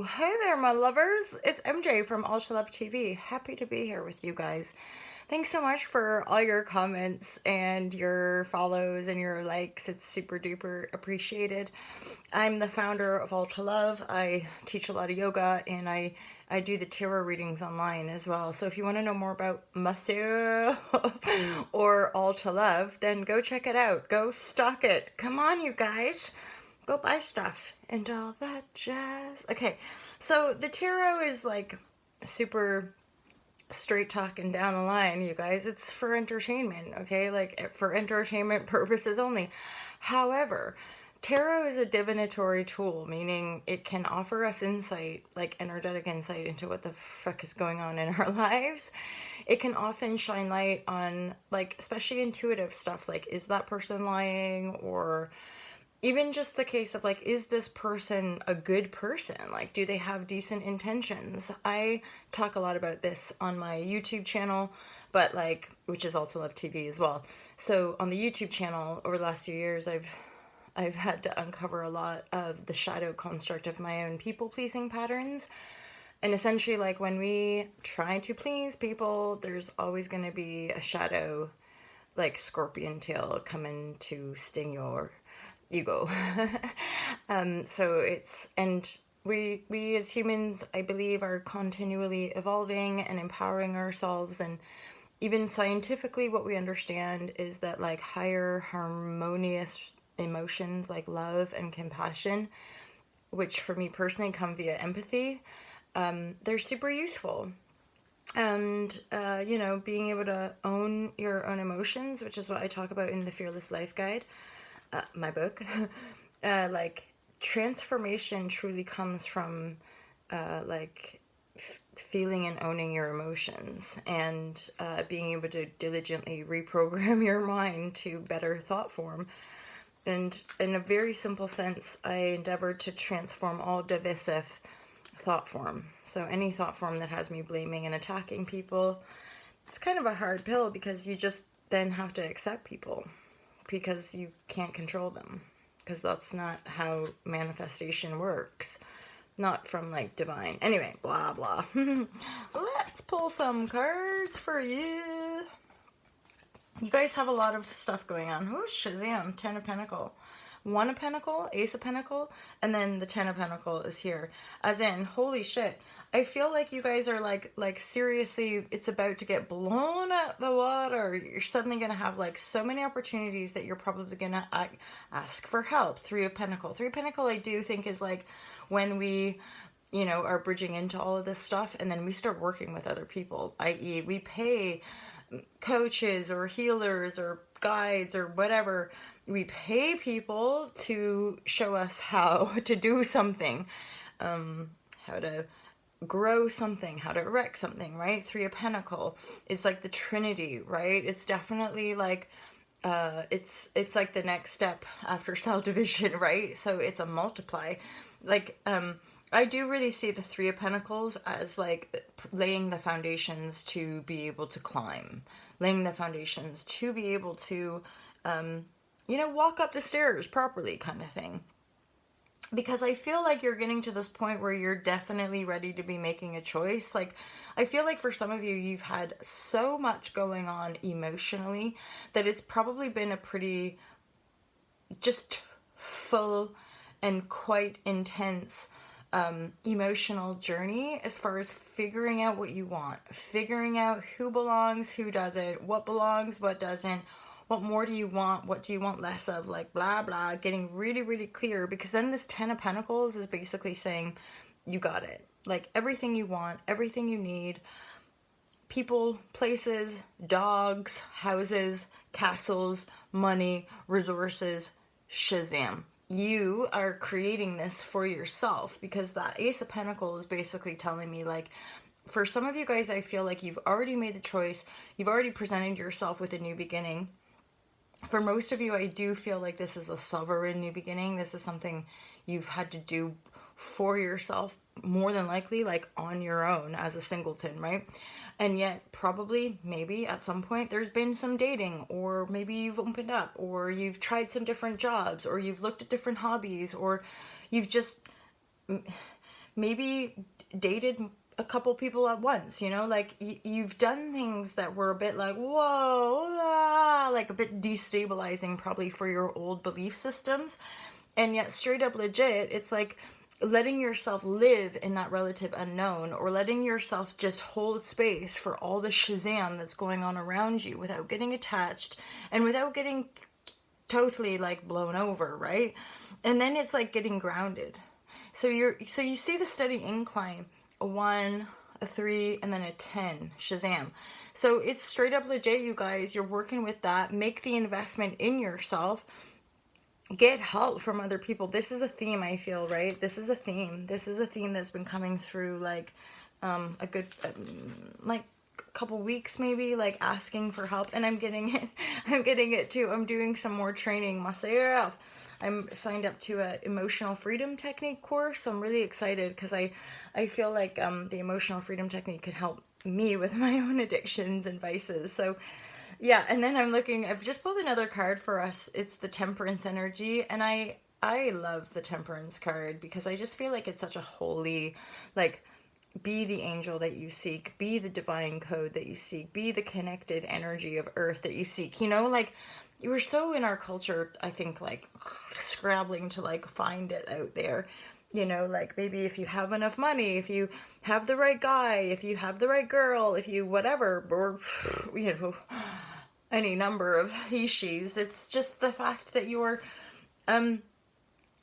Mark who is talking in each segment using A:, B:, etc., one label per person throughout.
A: Hey there, my lovers. It's MJ from All She Love TV. Happy to be here with you guys. Thanks so much for all your comments and your follows and your likes. It's super duper appreciated. I'm the founder of All to Love. I teach a lot of yoga and I do the tarot readings online as well. So if you want to know more about Monsieur or All to Love, then go check it out. Go stalk it. Come on, you guys. Go buy stuff and all that jazz. Okay, so the tarot is like super straight talking down the line, you guys. It's for entertainment, okay? Like for entertainment purposes only. However, tarot is a divinatory tool, meaning it can offer us insight, like energetic insight into what the fuck is going on in our lives. It can often shine light on, like, especially intuitive stuff, like, is that person lying? Or even just the case of, like, is this person a good person? Like, do they have decent intentions? I talk a lot about this on my YouTube channel, but like, which is also Love TV as well. So on the YouTube channel over the last few years, I've had to uncover a lot of the shadow construct of my own people-pleasing patterns. And essentially, like, when we try to please people, there's always going to be a shadow, like scorpion tail, coming to sting your ego. So it's, and we as humans, I believe, are continually evolving and empowering ourselves. And even scientifically, what we understand is that, like, higher harmonious emotions like love and compassion, which for me personally come via empathy, they're super useful. And you know, being able to own your own emotions, which is what I talk about in the Fearless Life Guide, my book. Like, transformation truly comes from like feeling and owning your emotions, and being able to diligently reprogram your mind to better thought form. And in a very simple sense, I endeavored to transform all divisive thought form. So any thought form that has me blaming and attacking people, it's kind of a hard pill, because you just then have to accept people, because you can't control them, because that's not how manifestation works. Not from, like, divine. Anyway, blah blah. Let's pull some cards for you. You guys have a lot of stuff going on. Who's Shazam? Ten of Pentacle. One of Pentacle, Ace of Pentacle, and then the Ten of Pentacle is here. As in, holy shit. I feel like you guys are like seriously, it's about to get blown out the water. You're suddenly going to have, like, so many opportunities that you're probably going to ask for help. Three of Pentacle. Three of Pentacle, I do think, is like when we, you know, are bridging into all of this stuff, and then we start working with other people, i.e. we pay coaches or healers or guides or whatever. We pay people to show us how to do something, how to grow something, how to erect something, right? Three of Pentacle is like the Trinity, right? It's definitely like, it's like the next step after cell division, right? So it's a multiply. Like, I do really see the Three of Pentacles as, like, laying the foundations to be able to climb, laying the foundations to be able to, you know, walk up the stairs properly, kind of thing. Because I feel like you're getting to this point where you're definitely ready to be making a choice. Like, I feel like for some of you, you've had so much going on emotionally that it's probably been a pretty just full and quite intense emotional journey, as far as figuring out what you want, figuring out who belongs, who doesn't, what belongs, what doesn't, what more do you want, what do you want less of, like, blah blah, getting really really clear. Because then this Ten of Pentacles is basically saying you got it, like everything you want, everything you need, people, places, dogs, houses, castles, money, resources, Shazam. You are creating this for yourself, because that Ace of Pentacles is basically telling me, like, for some of you guys, I feel like you've already made the choice. You've already presented yourself with a new beginning. For most of you, I do feel like this is a sovereign new beginning. This is something you've had to do for yourself, more than likely, like, on your own as a singleton, right? And yet probably, maybe at some point, there's been some dating, or maybe you've opened up, or you've tried some different jobs, or you've looked at different hobbies, or you've just maybe dated a couple people at once, you know, like you've done things that were a bit like, whoa, ah, like a bit destabilizing probably for your old belief systems. And yet, straight up legit, it's like letting yourself live in that relative unknown, or letting yourself just hold space for all the shazam that's going on around you without getting attached and without getting totally like blown over, right? And then it's like getting grounded. So you see the steady incline, a 1, a 3, and then a 10. Shazam. So it's straight up legit, you guys. You're working with that. Make the investment in yourself. Get help from other people. This is a theme, I feel, right? This is a theme. This is a theme that's been coming through like a good like couple weeks maybe, like asking for help, and I'm getting it. I'm getting it too. I'm doing some more training myself. I'm signed up to a emotional freedom technique course, so I'm really excited because I feel like the emotional freedom technique could help me with my own addictions and vices. So yeah, and then I've just pulled another card for us. It's the Temperance energy, and I love the Temperance card because I just feel like it's such a holy, like, be the angel that you seek, be the divine code that you seek, be the connected energy of earth that you seek. You know, like, we're so in our culture, I think, like, scrabbling to, like, find it out there. You know, like, maybe if you have enough money, if you have the right guy, if you have the right girl, if you whatever, or, you know, any number of he, she's. It's just the fact that you're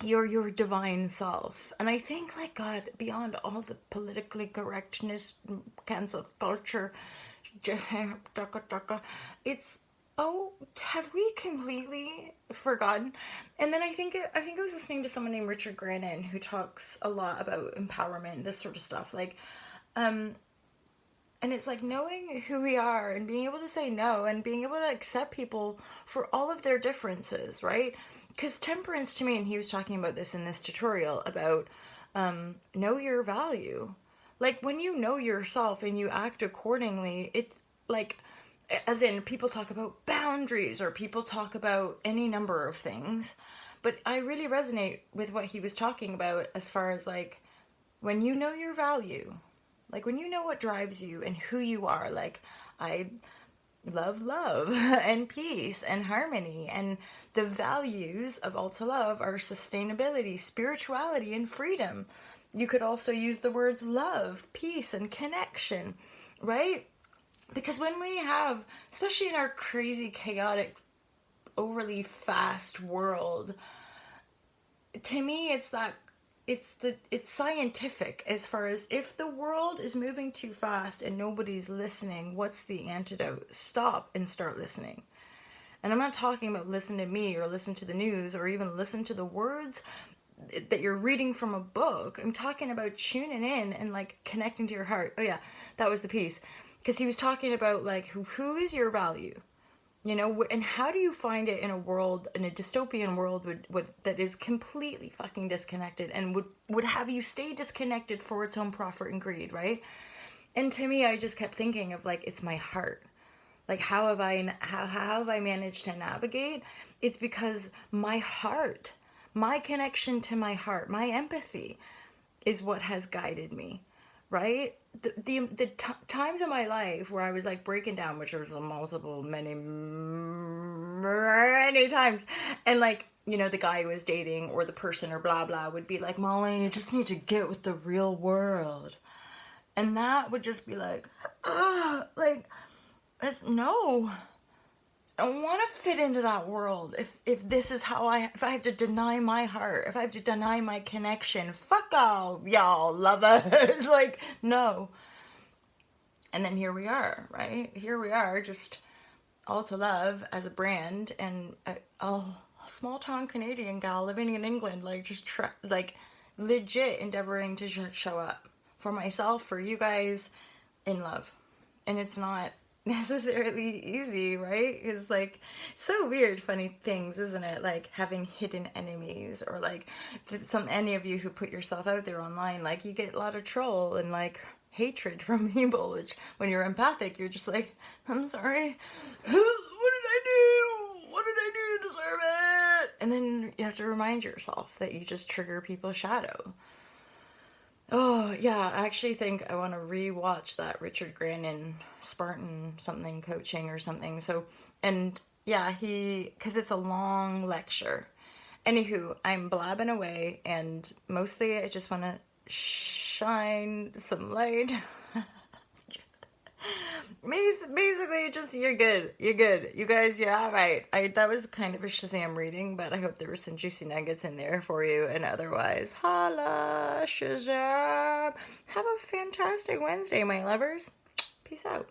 A: your divine self. And I think, like, God, beyond all the politically correctness, cancel culture, it's, oh, have we completely forgotten? And then I think I was listening to someone named Richard Grannon who talks a lot about empowerment, this sort of stuff, like, and it's like knowing who we are and being able to say no and being able to accept people for all of their differences, right? Because temperance to me, and he was talking about this in this tutorial about know your value. Like, when you know yourself and you act accordingly, it's like, as in, people talk about boundaries or people talk about any number of things. But I really resonate with what he was talking about as far as, like, when you know your value, like, when you know what drives you and who you are, like, I love and peace and harmony, and the values of all to love are sustainability, spirituality, and freedom. You could also use the words love, peace, and connection, right? Because when we have, especially in our crazy, chaotic, overly fast world, to me it's scientific, as far as, if the world is moving too fast and nobody's listening, what's the antidote? Stop and start listening. And I'm not talking about listen to me or listen to the news or even listen to the words that you're reading from a book. I'm talking about tuning in and, like, connecting to your heart. Oh yeah, that was the piece. Because he was talking about, like, who is your value? You know, and how do you find it in a world, in a dystopian world that is completely fucking disconnected and would have you stay disconnected for its own profit and greed, right? And to me, I just kept thinking of, like, it's my heart. Like, how have I managed to navigate? It's because my heart, my connection to my heart, my empathy is what has guided me, right? The times in my life where I was, like, breaking down, which was many times, and, like, you know, the guy I was dating or the person or blah blah would be like, Molly, you just need to get with the real world, and that would just be like, like, it's no. I don't want to fit into that world. If this is how if I have to deny my heart, if I have to deny my connection, fuck all y'all lovers. Like, no. And then here we are, right? Here we are, just all to love as a brand, and a small town Canadian gal living in England, like, just like, legit endeavoring to show up for myself, for you guys, in love. And it's not necessarily easy, right? It's like, so weird, funny things, isn't it? Like, having hidden enemies, or like any of you who put yourself out there online, like, you get a lot of troll and, like, hatred from people, which, when you're empathic, you're just like, I'm sorry, what did I do? What did I do to deserve it? And then you have to remind yourself that you just trigger people's shadow. Oh, yeah, I actually think I want to rewatch that Richard Grannon Spartan something coaching or something. So, and yeah, because it's a long lecture. Anywho, I'm blabbing away, and mostly I just want to shine some light. Basically, just you're good. You're good. You guys, you're all right. That was kind of a Shazam reading, but I hope there were some juicy nuggets in there for you. And otherwise, holla, Shazam! Have a fantastic Wednesday, my lovers. Peace out.